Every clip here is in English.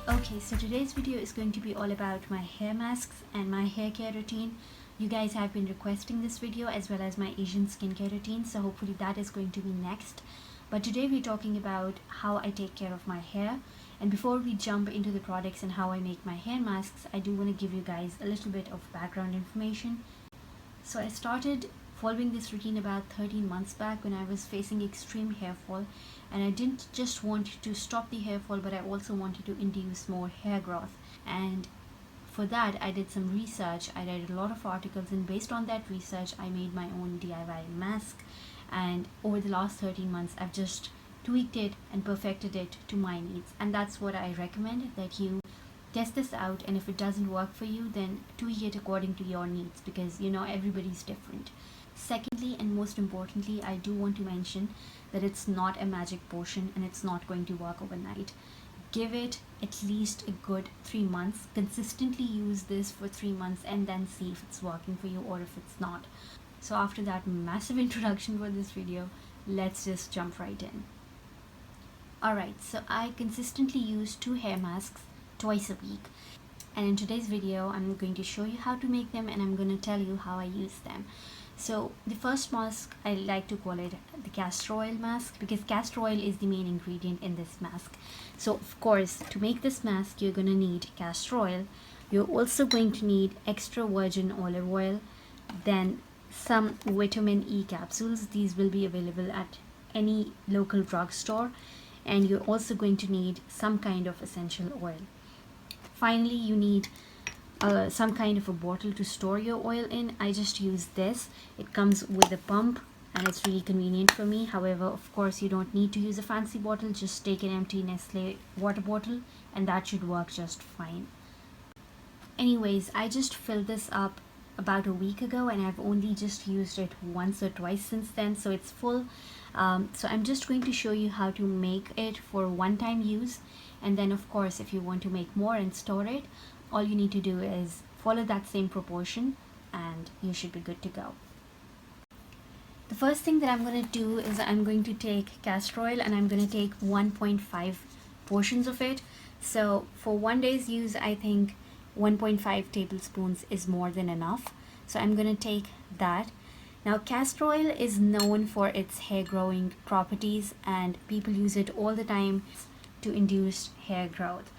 Okay, so today's video is going to be all about my hair masks and my hair care routine. You guys have been requesting this video as well as my Asian skincare routine, so hopefully that is going to be next. But today we're talking about how I take care of my hair. And before we jump into the products and how I make my hair masks, I do want to give you guys a little bit of background information. So I started following this routine about 13 months back when I was facing extreme hair fall, and I didn't just want to stop the hair fall, but I also wanted to induce more hair growth. And for that I did some research. I read a lot of articles, and based on that research I made my own DIY mask, and over the last 13 months I've just tweaked it and perfected it to my needs. And that's what I recommend, that you test this out, and if it doesn't work for you, then tweak it according to your needs, because everybody's different. Secondly, and most importantly, I do want to mention that it's not a magic potion and it's not going to work overnight. Give it at least a good 3 months. Consistently use this for 3 months and then see if it's working for you or if it's not. So after that massive introduction for this video, let's just jump right in. Alright, so I consistently use 2 hair masks twice a week, and in today's video I'm going to show you how to make them, and I'm going to tell you how I use them. So the first mask, I like to call it the castor oil mask, because castor oil is the main ingredient in this mask. So of course, to make this mask you're going to need castor oil. You're also going to need extra virgin olive oil, then some vitamin E capsules. These will be available at any local drugstore, and you're also going to need some kind of essential oil. Finally, you need some kind of a bottle to store your oil in. I just use this. It comes with a pump and it's really convenient for me. However, of course, you don't need to use a fancy bottle. Just take an empty Nestle water bottle and that should work just fine. Anyways, I just filled this up about a week ago, and I've only just used it once or twice since then, so it's full. So I'm just going to show you how to make it for one-time use, and then of course if you want to make more and store it, all you need to do is follow that same proportion and you should be good to go. The first thing that I'm going to do is I'm going to take castor oil, and I'm going to take 1.5 portions of it. So for one day's use, I think 1.5 tablespoons is more than enough. So I'm going to take that. Now castor oil is known for its hair growing properties, and people use it all the time to induce hair growth.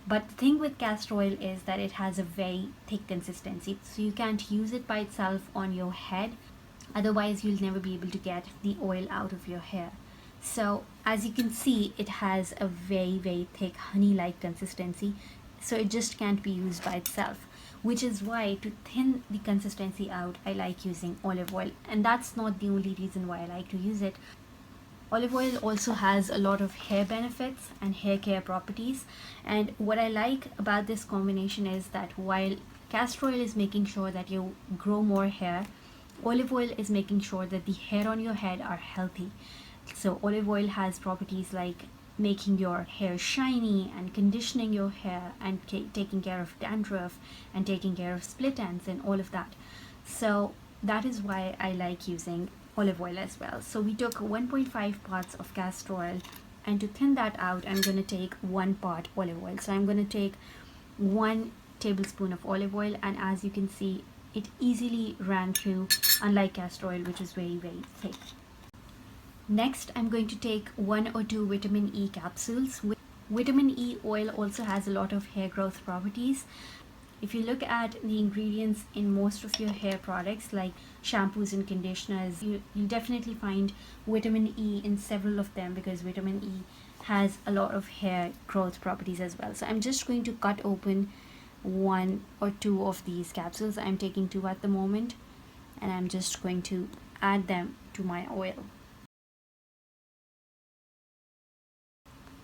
But the thing with castor oil is that it has a very thick consistency, so you can't use it by itself on your head, otherwise you'll never be able to get the oil out of your hair. So as you can see, it has a very thick honey-like consistency, so it just can't be used by itself, which is why to thin the consistency out I like using olive oil. And that's not the only reason why I like to use it. Olive oil also has a lot of hair benefits and hair care properties, and what I like about this combination is that while castor oil is making sure that you grow more hair, olive oil is making sure that the hair on your head are healthy. So olive oil has properties like making your hair shiny and conditioning your hair and taking care of dandruff and taking care of split ends and all of that. So that is why I like using olive oil as well. So we took 1.5 parts of castor oil, and to thin that out I'm going to take 1 part olive oil. So I'm going to take 1 tablespoon of olive oil, and as you can see, it easily ran through, unlike castor oil, which is very thick. Next, I'm going to take 1 or 2 vitamin E capsules. Vitamin E oil also has a lot of hair growth properties. If you look at the ingredients in most of your hair products like shampoos and conditioners, you'll definitely find vitamin E in several of them, because vitamin E has a lot of hair growth properties as well. So I'm just going to cut open 1 or 2 of these capsules. I'm taking 2 at the moment, and I'm just going to add them to my oil.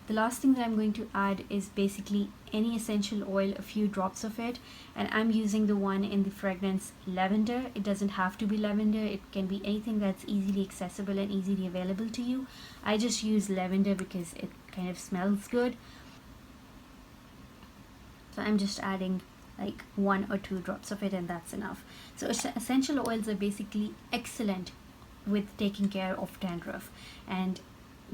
The last thing that I'm going to add is basically any essential oil, a few drops of it, and I'm using the one in the fragrance lavender. It doesn't have to be lavender, it can be anything that's easily accessible and easily available to you. I just use lavender because it kind of smells good. So I'm just adding like 1 or 2 drops of it, and that's enough. So essential oils are basically excellent with taking care of dandruff, and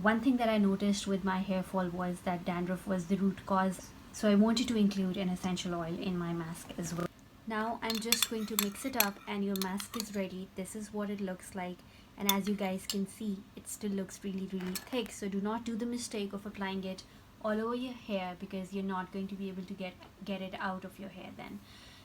one thing that I noticed with my hair fall was that dandruff was the root cause So I wanted to include an essential oil in my mask as well. Now I'm just going to mix it up and your mask is ready. This is what it looks like, and as you guys can see, it still looks really thick. So do not do the mistake of applying it all over your hair, because you're not going to be able to get it out of your hair then.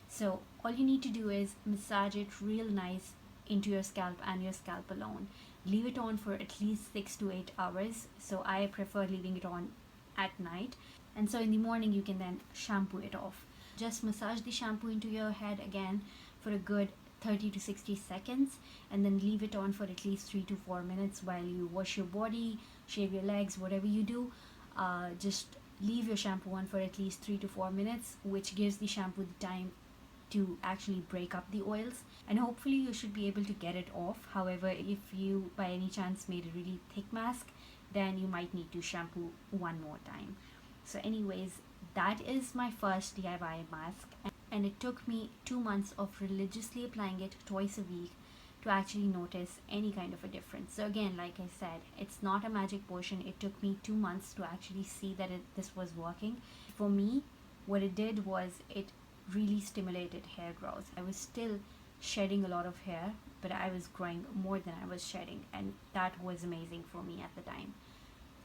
So all you need to do is massage it real nice into your scalp and your scalp alone. Leave it on for at least 6 to 8 hours. So I prefer leaving it on at night, and so in the morning you can then shampoo it off. Just massage the shampoo into your head again for a good 30 to 60 seconds, and then leave it on for at least 3 to 4 minutes while you wash your body, shave your legs, whatever you do. Just leave your shampoo on for at least 3 to 4 minutes, which gives the shampoo the time to actually break up the oils, and hopefully you should be able to get it off. However, if you by any chance made a really thick mask, then you might need to shampoo one more time. So anyways, that is my first DIY mask, and it took me 2 months of religiously applying it twice a week to actually notice any kind of a difference. So again, like I said, it's not a magic potion. It took me 2 months to actually see that this was working. For me, what it did was it really stimulated hair growth. I was still shedding a lot of hair, but I was growing more than I was shedding, and that was amazing for me at the time.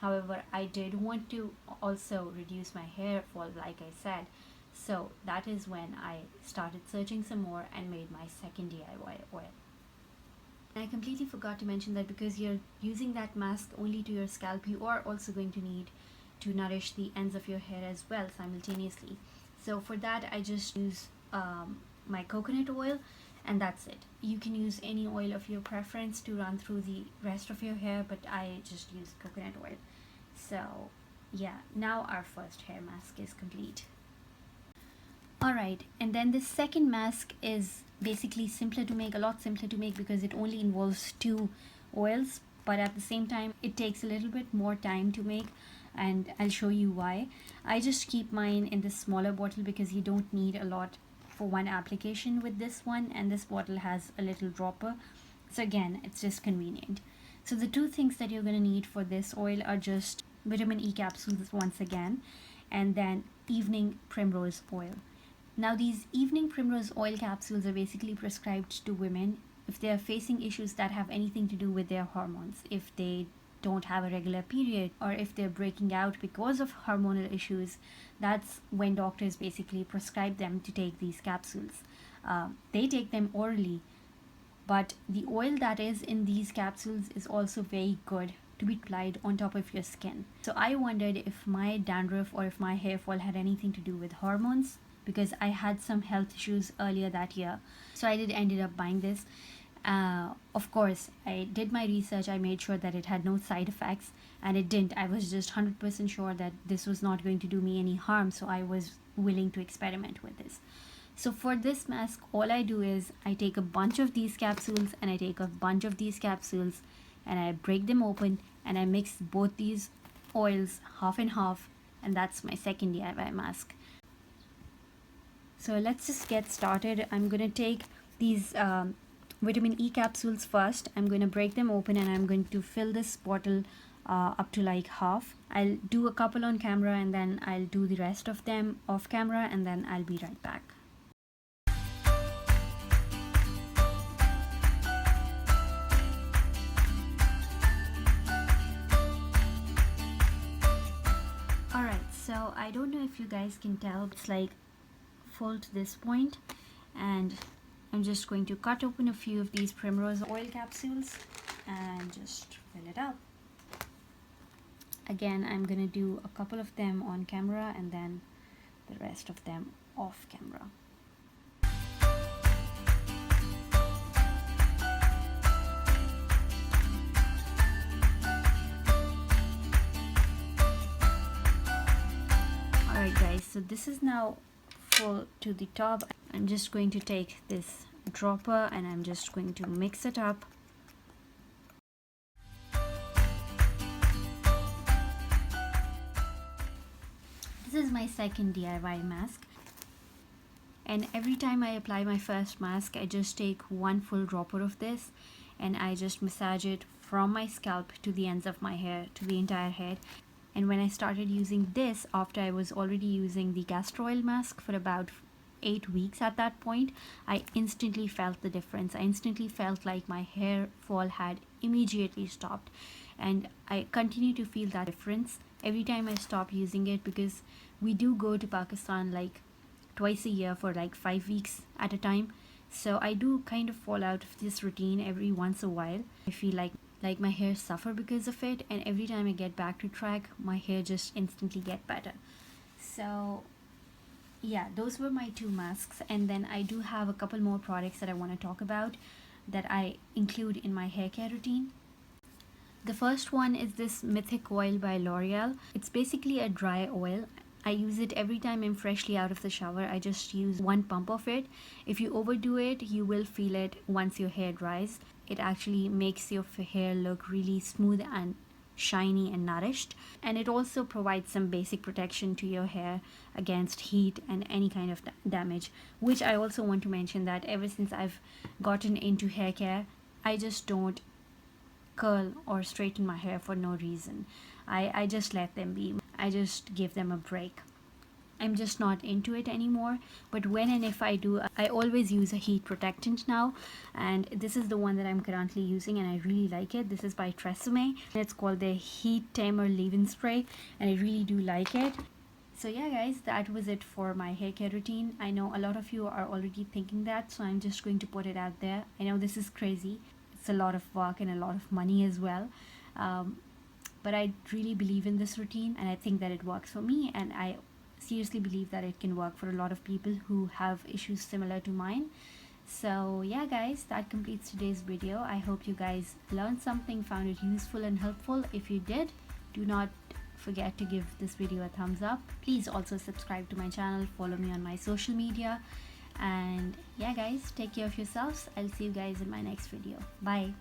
However, I did want to also reduce my hair fall, like I said, so that is when I started searching some more and made my second DIY oil. And I completely forgot to mention that because you're using that mask only to your scalp, you are also going to need to nourish the ends of your hair as well simultaneously. So for that, I just use my coconut oil, and that's it. You can use any oil of your preference to run through the rest of your hair, but I just use coconut oil. So yeah, now our first hair mask is complete. Alright, and then the second mask is basically simpler to make, a lot simpler to make, because it only involves 2 oils, but at the same time it takes a little bit more time to make, and I'll show you why. I just keep mine in this smaller bottle because you don't need a lot for one application with this one, and this bottle has a little dropper, so again, it's just convenient. So the 2 things that you're going to need for this oil are just vitamin E capsules once again, and then evening primrose oil. Now these evening primrose oil capsules are basically prescribed to women if they are facing issues that have anything to do with their hormones, if they don't have a regular period, or if they're breaking out because of hormonal issues. That's when doctors basically prescribe them to take these capsules. They take them orally, but the oil that is in these capsules is also very good to be applied on top of your skin. So I wondered if my dandruff or if my hair fall had anything to do with hormones, because I had some health issues earlier that year. So I ended up buying this. Of course, I did my research. I made sure that it had no side effects, and it didn't. I was just 100% sure that this was not going to do me any harm, so I was willing to experiment with this. So for this mask, all I do is I take a bunch of these capsules and I take a bunch of these capsules and I break them open and I mix both these oils half and half, and that's my second DIY mask. So let's just get started. I'm going to take these vitamin E capsules first. I'm going to break them open and I'm going to fill this bottle up to like half. I'll do a couple on camera and then I'll do the rest of them off camera, and then I'll be right back. Alright, so I don't know if you guys can tell, it's like full to this point, and I'm just going to cut open a few of these primrose oil capsules and just fill it up. Again, I'm going to do a couple of them on camera and then the rest of them off camera. Alright guys, so this is now full to the top. I'm just going to take this dropper and I'm just going to mix it up. This is my second DIY mask, and every time I apply my first mask, I just take one full dropper of this and I just massage it from my scalp to the ends of my hair, to the entire head. And when I started using this, after I was already using the castor oil mask for about 8 weeks at that point, I instantly felt the difference. I instantly felt like my hair fall had immediately stopped, and I continue to feel that difference every time I stop using it, because we do go to Pakistan like twice a year for like 5 weeks at a time. So I do kind of fall out of this routine every once a while. I feel like my hair suffer because of it, and every time I get back to track, my hair just instantly get better. So yeah, those were my 2 masks, and then I do have a couple more products that I want to talk about that I include in my hair care routine. The first one is this Mythic Oil by L'Oreal. It's basically a dry oil. I use it every time I'm freshly out of the shower. I just use 1 pump of it. If you overdo it, you will feel it once your hair dries. It actually makes your hair look really smooth and shiny and nourished, and it also provides some basic protection to your hair against heat and any kind of damage, which I also want to mention that ever since I've gotten into hair care, I just don't curl or straighten my hair for no reason. I just let them be. I just give them a break. I'm just not into it anymore. But when and if I do, I always use a heat protectant now, and this is the one that I'm currently using, and I really like it. This is by Tresemme. It's called the Heat Tamer Leave-In Spray, and I really do like it. So yeah guys, that was it for my hair care routine. I know a lot of you are already thinking that, so I'm just going to put it out there. I know this is crazy. It's a lot of work and a lot of money as well. But I really believe in this routine, and I think that it works for me, and I seriously believe that it can work for a lot of people who have issues similar to mine. So yeah guys, that completes today's video. I hope you guys learned something, found it useful and helpful. If you did, do not forget to give this video a thumbs up. Please also subscribe to my channel, follow me on my social media, and yeah guys, take care of yourselves. I'll see you guys in my next video. Bye.